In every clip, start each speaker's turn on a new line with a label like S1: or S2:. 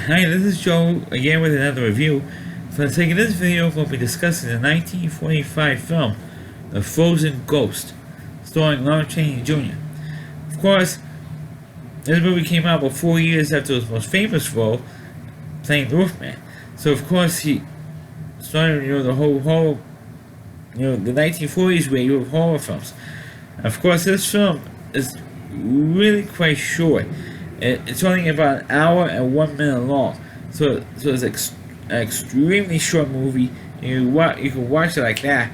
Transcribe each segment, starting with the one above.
S1: Hi, this is Joe again with another review. For the sake of this video, we'll be discussing the 1945 film, The Frozen Ghost, starring Lon Chaney Jr. Of course, this movie came out about 4 years after his most famous role, playing the Wolfman. So of course he started, the whole horror, the 1940s wave of horror films. Of course, this film is really quite short. It's only about an hour and 1 minute long, so it's an extremely short movie. You can watch it like that.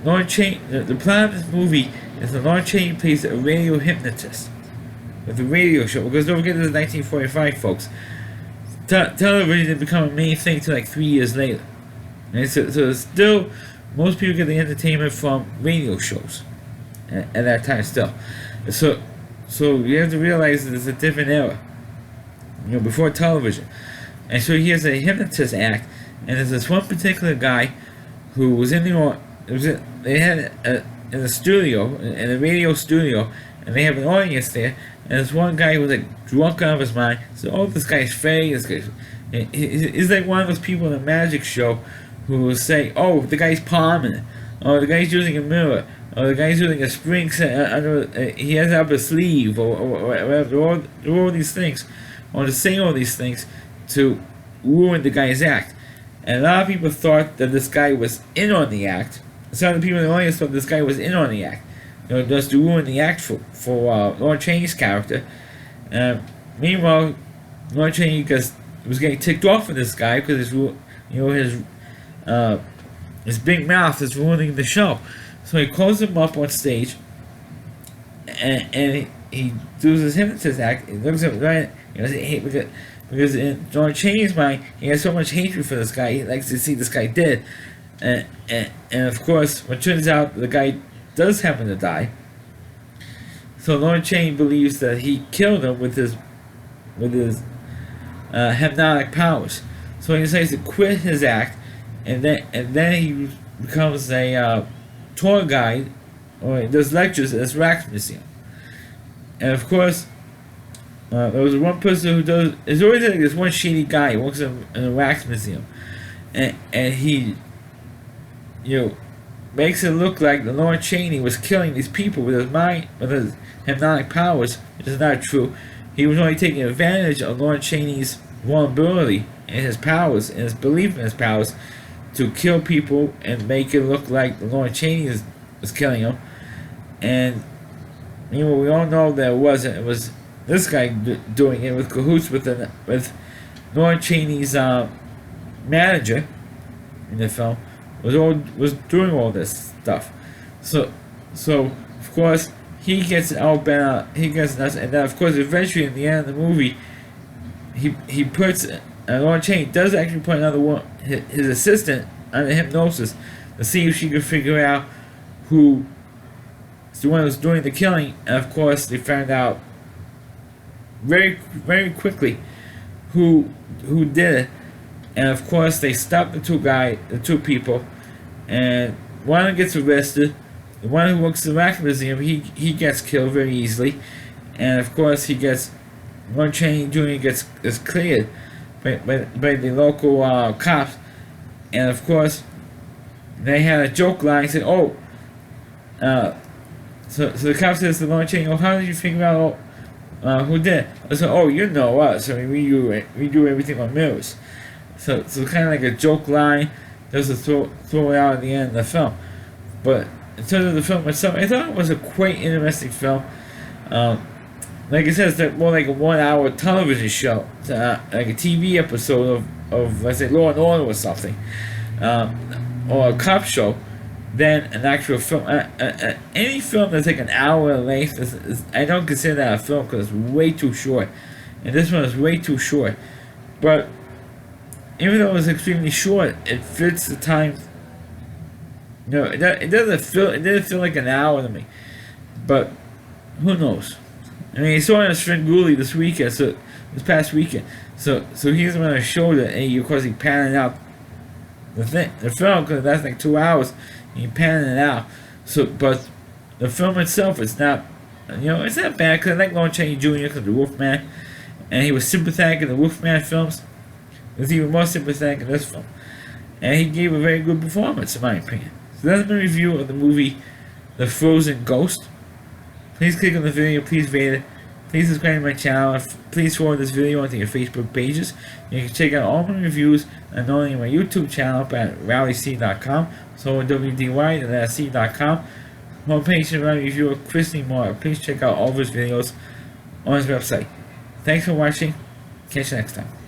S1: Lon Chaney. The plot of this movie is that Lon Chaney plays a radio hypnotist with a radio show. Because don't forget, this is 1945, folks. Television didn't become a main thing until like 3 years later. And so still, most people get the entertainment from radio shows at that time still. So you have to realize that it's a different era, before television. And so he has a hypnotist act, and there's this one particular guy who was in they had in a studio, in a radio studio, and they have an audience there, and this one guy who was like drunk out of his mind. So, oh, this guy's fake. He's like one of those people in a magic show who will say, oh, the guy's palming it, or the guy's using a mirror, or the guy's using a spring set, he has it up his sleeve, or whatever. All these things, or to say all these things to ruin the guy's act. And a lot of people thought that this guy was in on the act. Some of the people in the audience thought this guy was in on the act, just to ruin the act for Lon Chaney's character. Meanwhile, Lon Chaney was getting ticked off with this guy because his big mouth is ruining the show. So he calls him up on stage, and he does his hypnotist act. He looks at him right, because in Lon Chaney's mind, he has so much hatred for this guy. He likes to see this guy dead, and of course, it turns out the guy does happen to die. So Lon Chaney believes that he killed him with his hypnotic powers. So he decides to quit his act, and then he becomes a tour guide, or he does lectures at this wax museum. And of course, there was one person who does. There's always like this one shady guy who works in a wax museum, and he, makes it look like the Lon Chaney was killing these people with his mind, with his hypnotic powers, which is not true. He was only taking advantage of Lon Chaney's vulnerability and his powers and his belief in his powers to kill people and make it look like Lon Chaney was killing them. And we all know that it wasn't. It was this guy doing it with cahoots with Lon Chaney's manager in the film was doing all this stuff. So of course he gets he gets nuts, and then of course eventually in the end of the movie he puts. Lon Chaney does actually put another one, his assistant, under hypnosis to see if she could figure out who is the one who's doing the killing. And of course, they found out very, very quickly who did it. And of course, they stopped the two people, and one of them gets arrested. The one who works at the wax museum, he gets killed very easily, and of course, Lon Chaney Jr. is cleared by the local cops. And of course, they had a joke line saying, "Oh, so the cop says to Lon Chaney, oh, how did you figure out who did it?" I said, "Oh, you know us. I mean, we do everything on mirrors." So kind of like a joke line, just to throw it out at the end of the film. But in terms of the film itself, I thought it was a quite interesting film. Like I said, it's more like a 1 hour television show, like a TV episode of let's say Law and Order or something, or a cop show, than an actual film. Any film that's like an hour in length, I don't consider that a film because it's way too short, and this one is way too short. But even though it was extremely short, it fits the time. It didn't feel like an hour to me, but who knows? I mean, he saw it on Svengoolie this past weekend. So he's the one that showed it, and of course he panning out the film, because that's like 2 hours, and he panning it out. So, but the film itself is not, it's not bad, because I like Lon Chaney Jr. because the Wolfman, and he was sympathetic in the Wolfman films. He was even more sympathetic in this film. And he gave a very good performance, in my opinion. So that's my review of the movie The Frozen Ghost. Please click on the video, please rate it. Please subscribe to my channel. Please forward this video onto your Facebook pages. You can check out all my reviews and not only my YouTube channel at rallyc.com, so WDY and that's C.com. More patient Rally reviewer Chris Moore. Please check out all of his videos on his website. Thanks for watching. Catch you next time.